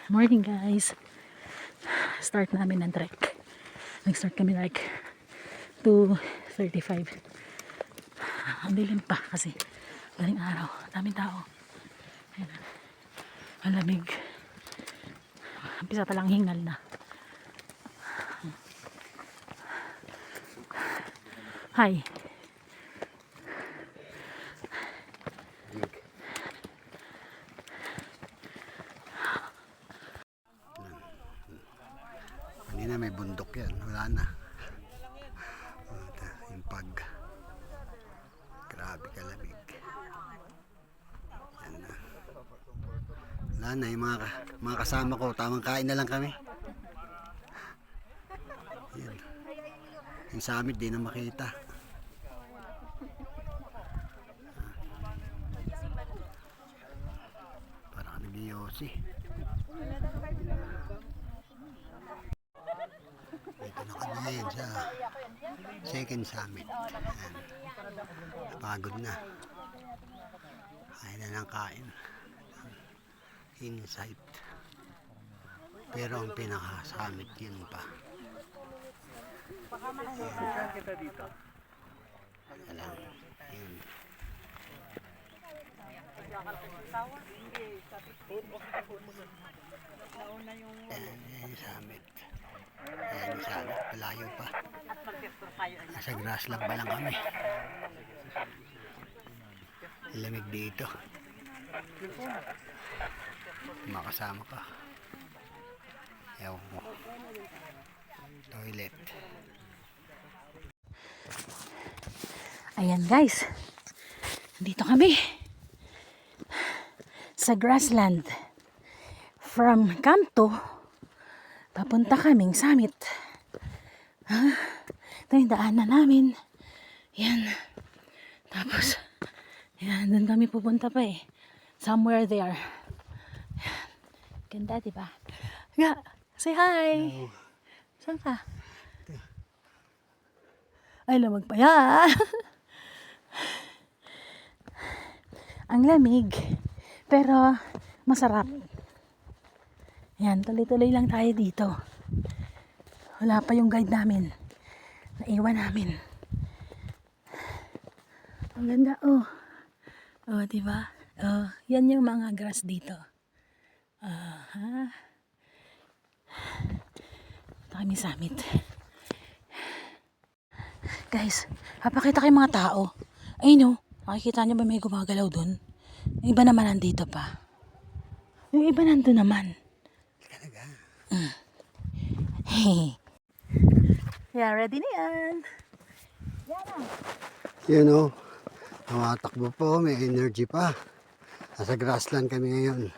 Morning guys. Start namin ng trek. Nag-start kami like 2:35. Ang dilim pa kasi galing araw. Daming tao. Ayan. Ang lamig. Umpisa pa lang hingal na. Hi. Hindi na may bundok yan. Wala na. Yung grabe kalamig. Yan na. Wala na yung mga kasama ko. Tamang kain na lang kami. Yan. Yung summit di na makita. Parang nag-iossi. Dito na kami ngayon sa second summit. Ayan. Napagod na. Kain na ng kain. Insight. Pero ang pinaka-summit yun pa. Ayan. Yun. Ayan yung summit. Ayan yung summit. Palayo pa. Nasa grassland pa lang kami. Lamig dito. Makasama ka. Ewan ko. Toilet. Ayan guys. Dito kami. Sa grassland. From Kanto papunta kaming summit. Ito yung daanan namin. Yan. Tapos, yan, doon kami pupunta pa eh. Somewhere there. Yan. Ganda, diba? Nga, say hi! Hello. Saan ka? Ay, lamag pa yan. Ang lamig. Pero, masarap. Yan, tuloy-tuloy lang tayo dito. Wala pa yung guide namin. Naiwan namin. Ang ganda, oh. Oh, diba? Oh, yan yung mga grass dito. Aha. Ito kami summit. Guys, papakita kayo mga tao. Ayun, oh. Makikita niyo ba may gumagalaw dun? Yung iba naman nandito pa. Yung iba nandun naman. Talaga. Hey. Yeah, ready na yan. Yan na. Yun o. Tumatakbo po. May energy pa. Nasa grassland kami ngayon.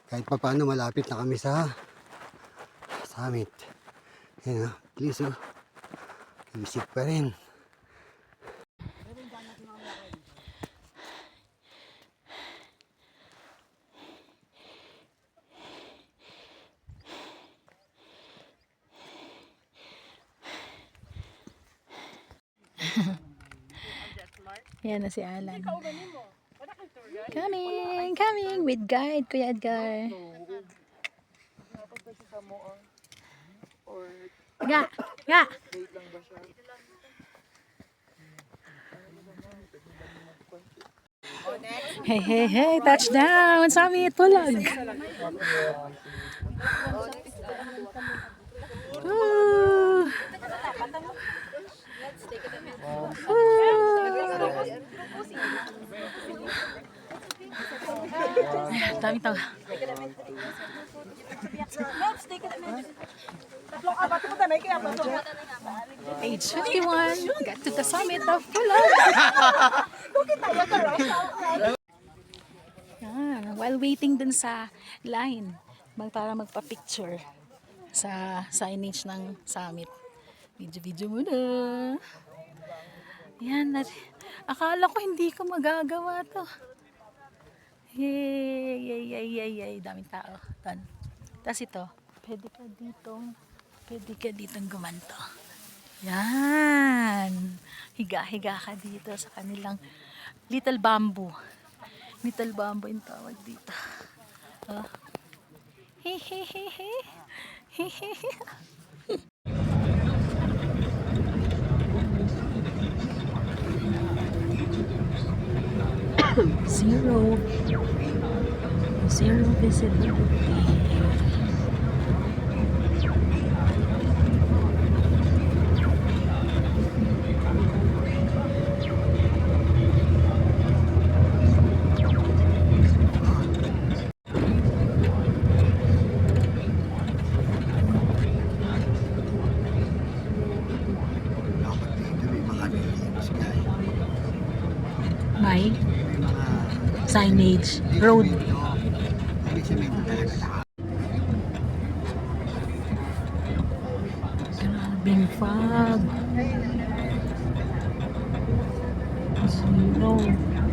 Kahit pa paano malapit na kami sa summit. Yan o. Please o. Isip pa rin. Yan na si Alan. Coming with guide, Kuya Edgar. Ga, ga. Hey, hey, hey, touchdown! Summit, tulag. Woo! Daming tao. Page 51. Got to the summit of Pulag. Yan, while waiting dun sa line para magpa-picture sa signage ng summit. Video muna. Yan, akala ko hindi ko magagawa to. Yay. Daming tao. Tapos ito, pwede ka ditong gumanto. Yan. Higa-higa ka dito sa kanilang little bamboo. Little bamboo yung tawag dito. Oh. Zero. Zero visibility. Dapat dito may mga buildings guys. May May mga signage. Road. May semento talaga lahat. Grabing fog. Zero.